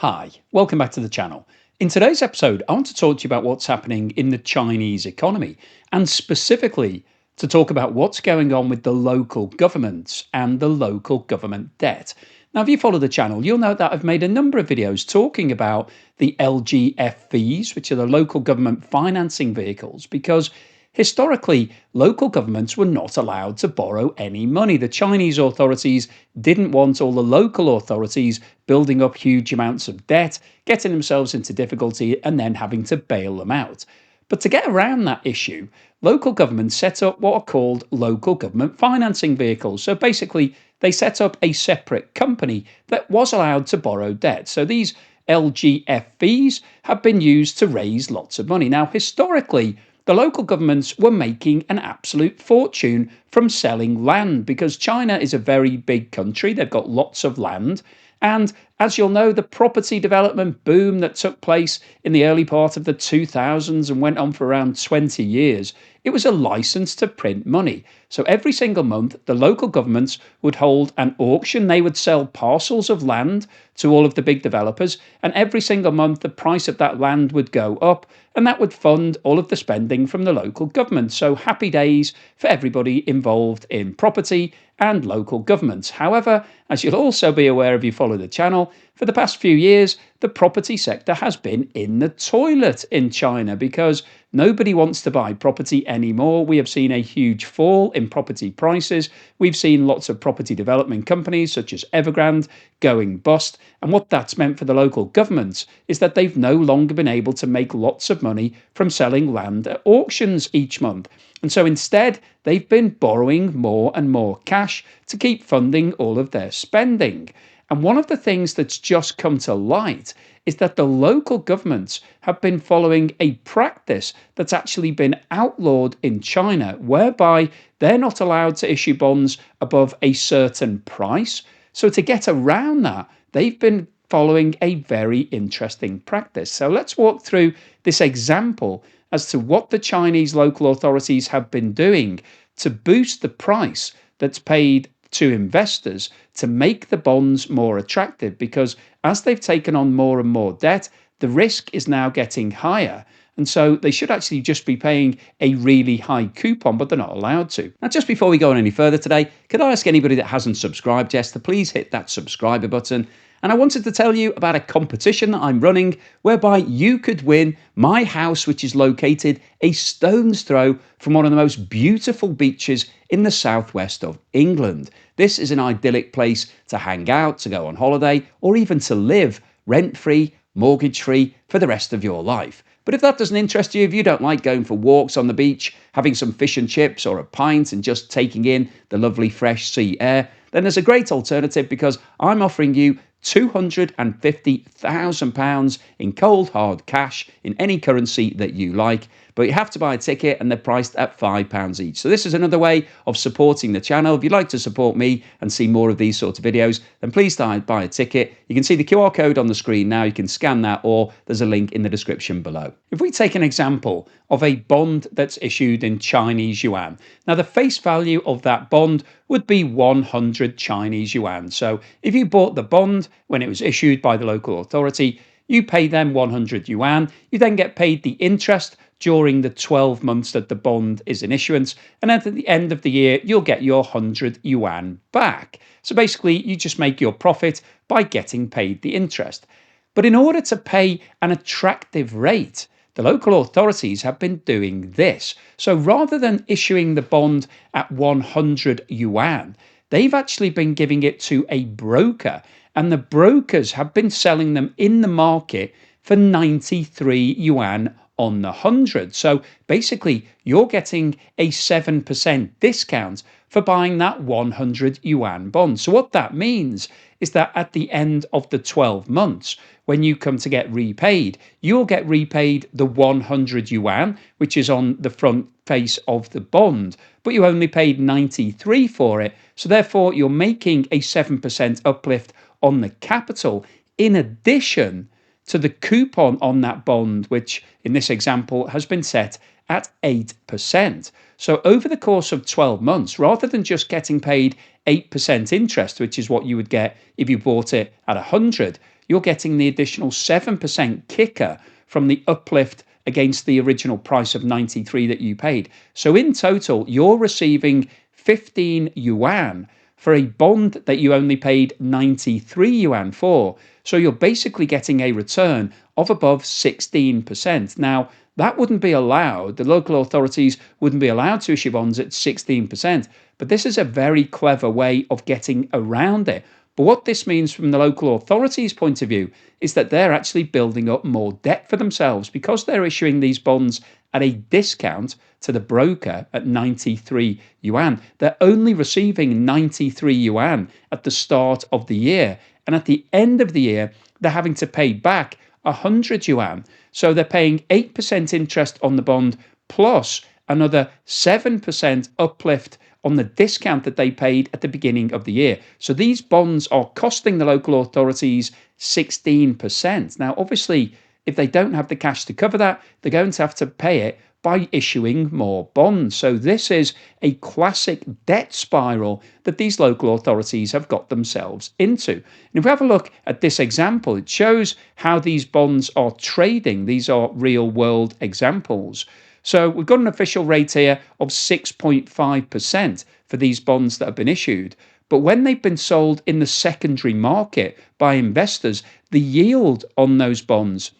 Hi, welcome back to the channel. In today's episode, I want to talk to you about what's happening in the Chinese economy, and specifically to talk about what's going on with the local governments and the local government debt. Now, if you follow the channel, you'll know that I've made a number of videos talking about the LGFVs, which are the local government financing vehicles, because historically, local governments were not allowed to borrow any money. The Chinese authorities didn't want all the local authorities building up huge amounts of debt, getting themselves into difficulty, and then having to bail them out. But to get around that issue, local governments set up what are called local government financing vehicles. So basically, they set up a separate company that was allowed to borrow debt. So these LGFVs have been used to raise lots of money. Now, historically, the local governments were making an absolute fortune from selling land because China is a very big country. They've got lots of land. And as you'll know, the property development boom that took place in the early part of the 2000s and went on for around 20 years, it was a license to print money. So every single month, the local governments would hold an auction. They would sell parcels of land to all of the big developers. And every single month, the price of that land would go up. And that would fund all of the spending from the local government. So happy days for everybody involved in property and local governments. However, as you'll also be aware if you follow the channel, for the past few years, the property sector has been in the toilet in China because nobody wants to buy property anymore. We have seen a huge fall in property prices. We've seen lots of property development companies such as Evergrande going bust. And what that's meant for the local governments is that they've no longer been able to make lots of money from selling land at auctions each month. And so instead, they've been borrowing more and more cash to keep funding all of their spending. And one of the things that's just come to light is that the local governments have been following a practice that's actually been outlawed in China, whereby they're not allowed to issue bonds above a certain price. So to get around that, they've been following a very interesting practice. So let's walk through this example as to what the Chinese local authorities have been doing to boost the price that's paid to investors to make the bonds more attractive, because as they've taken on more and more debt, the risk is now getting higher. And so they should actually just be paying a really high coupon, but they're not allowed to. Now, just before we go on any further today, could I ask anybody that hasn't subscribed yet to please hit that subscriber button? And I wanted to tell you about a competition that I'm running whereby you could win my house, which is located a stone's throw from one of the most beautiful beaches in the southwest of England. This is an idyllic place to hang out, to go on holiday, or even to live rent-free, mortgage-free for the rest of your life. But if that doesn't interest you, if you don't like going for walks on the beach, having some fish and chips or a pint and just taking in the lovely fresh sea air, then there's a great alternative because I'm offering you £250,000 in cold hard cash in any currency that you like, but you have to buy a ticket and they're priced at £5 each. So this is another way of supporting the channel. If you'd like to support me and see more of these sorts of videos, then please buy a ticket. You can see the QR code on the screen now. You can scan that, or there's a link in the description below. If we take an example of a bond that's issued in Chinese yuan, now the face value of that bond would be 100 Chinese yuan. So if you bought the bond when it was issued by the local authority, you pay them 100 yuan. You then get paid the interest during the 12 months that the bond is in issuance. And at the end of the year, you'll get your 100 yuan back. So basically, you just make your profit by getting paid the interest. But in order to pay an attractive rate, the local authorities have been doing this. So rather than issuing the bond at 100 yuan, they've actually been giving it to a broker, and the brokers have been selling them in the market for 93 yuan on the 100. So basically, you're getting a 7% discount for buying that 100 yuan bond. So what that means is that at the end of the 12 months, when you come to get repaid, you'll get repaid the 100 yuan, which is on the front face of the bond, but you only paid 93 for it. So therefore, you're making a 7% uplift on the capital, in addition to the coupon on that bond, which in this example has been set at 8%. So over the course of 12 months, rather than just getting paid 8% interest, which is what you would get if you bought it at 100, you're getting the additional 7% kicker from the uplift against the original price of 93 that you paid. So in total, you're receiving 15 yuan for a bond that you only paid 93 yuan for. So you're basically getting a return of above 16%. Now, that wouldn't be allowed. The local authorities wouldn't be allowed to issue bonds at 16%. But this is a very clever way of getting around it. But what this means from the local authorities' point of view is that they're actually building up more debt for themselves because they're issuing these bonds at a discount to the broker at 93 yuan. They're only receiving 93 yuan at the start of the year. And at the end of the year, they're having to pay back 100 yuan. So they're paying 8% interest on the bond plus another 7% uplift on the discount that they paid at the beginning of the year. So these bonds are costing the local authorities 16%. Now, obviously, if they don't have the cash to cover that, they're going to have to pay it by issuing more bonds. So this is a classic debt spiral that these local authorities have got themselves into. And if we have a look at this example, it shows how these bonds are trading. These are real world examples. So we've got an official rate here of 6.5% for these bonds that have been issued. But when they've been sold in the secondary market by investors, the yield on those bonds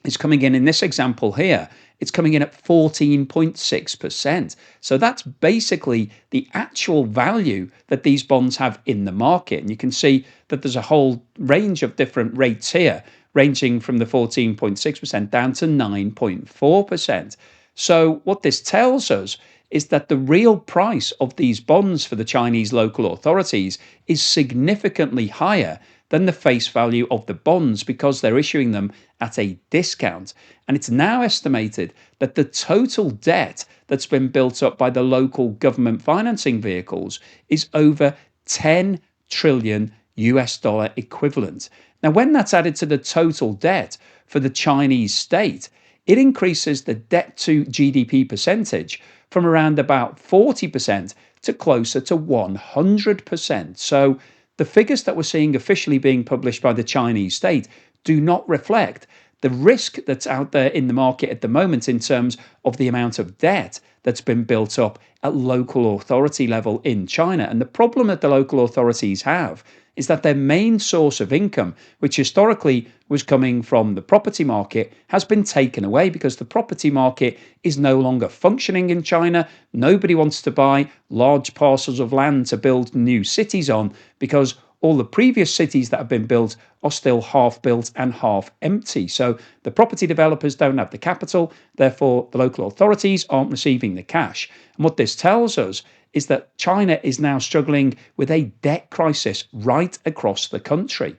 is coming in this example here, it's coming in at 14.6%. So that's basically the actual value that these bonds have in the market. And you can see that there's a whole range of different rates here, ranging from the 14.6% down to 9.4%. So what this tells us is that the real price of these bonds for the Chinese local authorities is significantly higher than the face value of the bonds because they're issuing them at a discount. And it's now estimated that the total debt that's been built up by the local government financing vehicles is over 10 trillion US dollar equivalent. Now, when that's added to the total debt for the Chinese state, it increases the debt to GDP percentage from around about 40% to closer to 100%. So the figures that we're seeing officially being published by the Chinese state do not reflect the risk that's out there in the market at the moment in terms of the amount of debt that's been built up at local authority level in China. And the problem that the local authorities have is that their main source of income, which historically was coming from the property market, has been taken away because the property market is no longer functioning in China. Nobody wants to buy large parcels of land to build new cities on because all the previous cities that have been built are still half built and half empty. So the property developers don't have the capital, therefore the local authorities aren't receiving the cash. And what this tells us is that China is now struggling with a debt crisis right across the country.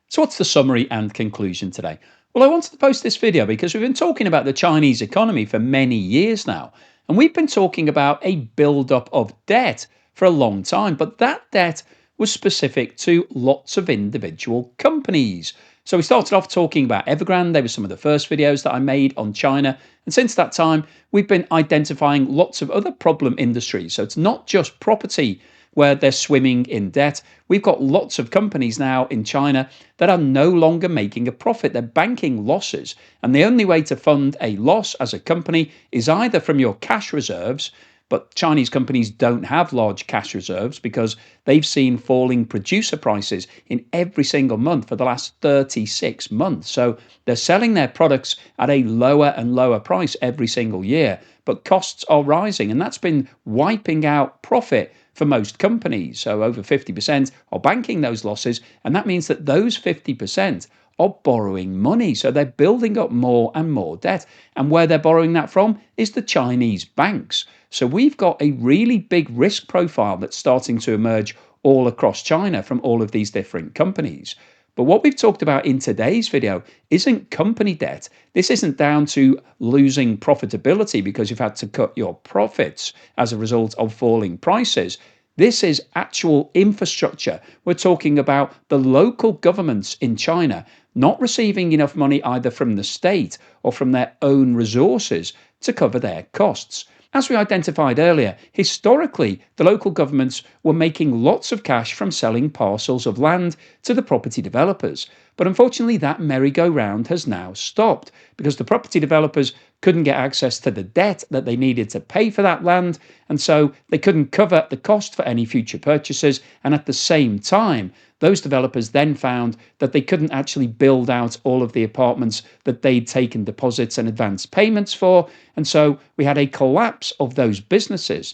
So what's the summary and conclusion today? Well, I wanted to post this video because we've been talking about the Chinese economy for many years now, and we've been talking about a build-up of debt for a long time, but that debt was specific to lots of individual companies. So we started off talking about Evergrande. They were some of the first videos that I made on China. And since that time, we've been identifying lots of other problem industries. So it's not just property where they're swimming in debt. We've got lots of companies now in China that are no longer making a profit. They're banking losses. And the only way to fund a loss as a company is either from your cash reserves, but Chinese companies don't have large cash reserves because they've seen falling producer prices in every single month for the last 36 months. So they're selling their products at a lower and lower price every single year, but costs are rising, and that's been wiping out profit for most companies. So over 50% are banking those losses, and that means that those 50% are borrowing money. So they're building up more and more debt. And where they're borrowing that from is the Chinese banks. So we've got a really big risk profile that's starting to emerge all across China from all of these different companies. But what we've talked about in today's video isn't company debt. This isn't down to losing profitability because you've had to cut your profits as a result of falling prices. This is actual infrastructure. We're talking about the local governments in China not receiving enough money either from the state or from their own resources to cover their costs. As we identified earlier, historically, the local governments were making lots of cash from selling parcels of land to the property developers. But unfortunately, that merry-go-round has now stopped because the property developers couldn't get access to the debt that they needed to pay for that land, and so they couldn't cover the cost for any future purchases. And at the same time, those developers then found that they couldn't actually build out all of the apartments that they'd taken deposits and advance payments for. And so we had a collapse of those businesses.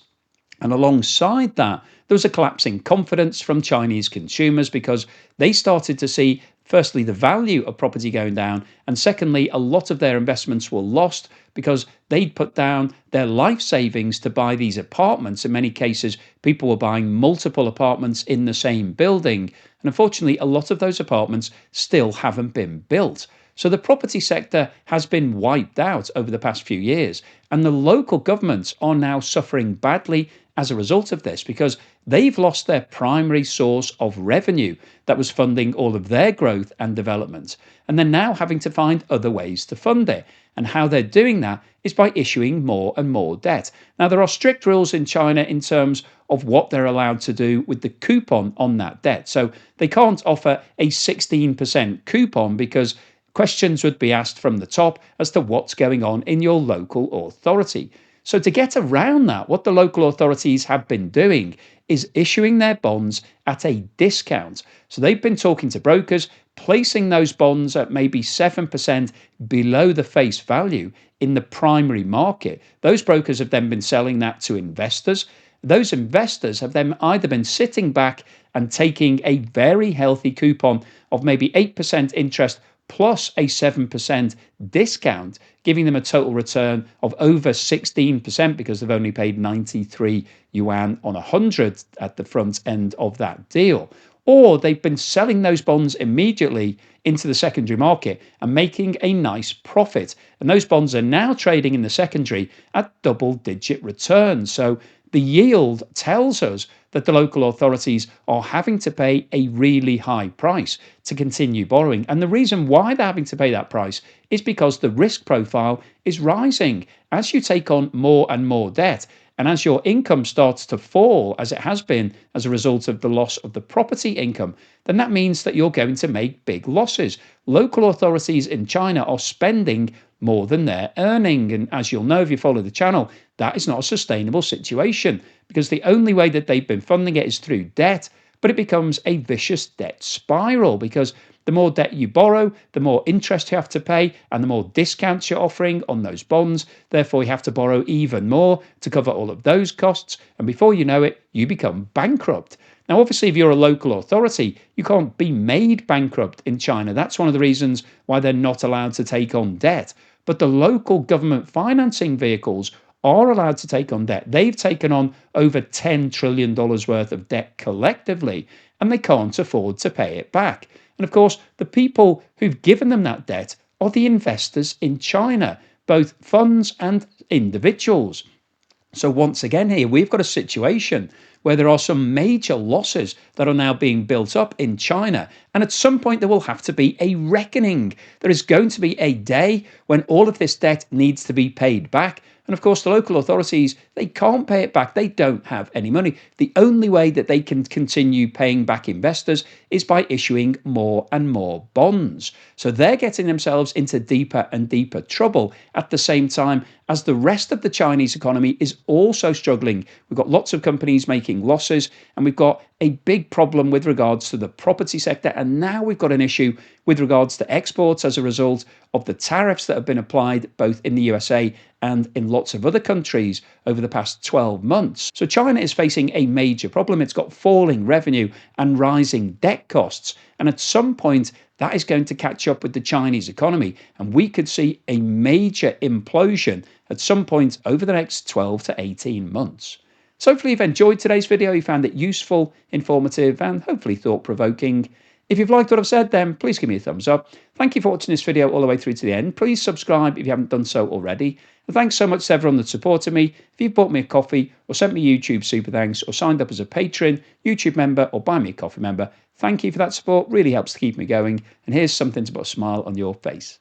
And alongside that, there was a collapse in confidence from Chinese consumers because they started to see, firstly, the value of property going down, and secondly, a lot of their investments were lost because they'd put down their life savings to buy these apartments. In many cases, people were buying multiple apartments in the same building. And unfortunately, a lot of those apartments still haven't been built. So the property sector has been wiped out over the past few years, and the local governments are now suffering badly as a result of this because they've lost their primary source of revenue that was funding all of their growth and development, and they're now having to find other ways to fund it. And how they're doing that is by issuing more and more debt. Now, there are strict rules in China in terms of what they're allowed to do with the coupon on that debt. So they can't offer a 16% coupon because questions would be asked from the top as to what's going on in your local authority. So to get around that, what the local authorities have been doing is issuing their bonds at a discount. So they've been talking to brokers, placing those bonds at maybe 7% below the face value in the primary market. Those brokers have then been selling that to investors. Those investors have then either been sitting back and taking a very healthy coupon of maybe 8% interest plus a 7% discount, giving them a total return of over 16% because they've only paid 93 yuan on 100 at the front end of that deal. Or they've been selling those bonds immediately into the secondary market and making a nice profit. And those bonds are now trading in the secondary at double-digit returns. So the yield tells us that the local authorities are having to pay a really high price to continue borrowing. And the reason why they're having to pay that price is because the risk profile is rising. As you take on more and more debt, and as your income starts to fall, as it has been as a result of the loss of the property income, then that means that you're going to make big losses. Local authorities in China are spending more than they're earning. And as you'll know if you follow the channel, that is not a sustainable situation because the only way that they've been funding it is through debt, but it becomes a vicious debt spiral because the more debt you borrow, the more interest you have to pay, and the more discounts you're offering on those bonds. Therefore, you have to borrow even more to cover all of those costs. And before you know it, you become bankrupt. Now, obviously, if you're a local authority, you can't be made bankrupt in China. That's one of the reasons why they're not allowed to take on debt. But the local government financing vehicles are allowed to take on debt. They've taken on over $10 trillion worth of debt collectively, and they can't afford to pay it back. And of course, the people who've given them that debt are the investors in China, both funds and individuals. So once again here, we've got a situation where there are some major losses that are now being built up in China. And at some point, there will have to be a reckoning. There is going to be a day when all of this debt needs to be paid back. And of course, the local authorities, they can't pay it back. They don't have any money. The only way that they can continue paying back investors is by issuing more and more bonds. So they're getting themselves into deeper and deeper trouble at the same time as the rest of the Chinese economy is also struggling. We've got lots of companies making losses, and we've got a big problem with regards to the property sector. And now we've got an issue with regards to exports as a result of the tariffs that have been applied both in the USA and in lots of other countries over the past 12 months. So China is facing a major problem. It's got falling revenue and rising debt costs. And at some point, that is going to catch up with the Chinese economy. And we could see a major implosion at some point over the next 12 to 18 months. So hopefully you've enjoyed today's video, you found it useful, informative, and hopefully thought-provoking. If you've liked what I've said, then please give me a thumbs up. Thank you for watching this video all the way through to the end. Please subscribe if you haven't done so already. And thanks so much to everyone that supported me. If you've bought me a coffee or sent me YouTube super thanks or signed up as a patron, YouTube member or buy me a coffee member, thank you for that support. Really helps to keep me going. And here's something to put a smile on your face.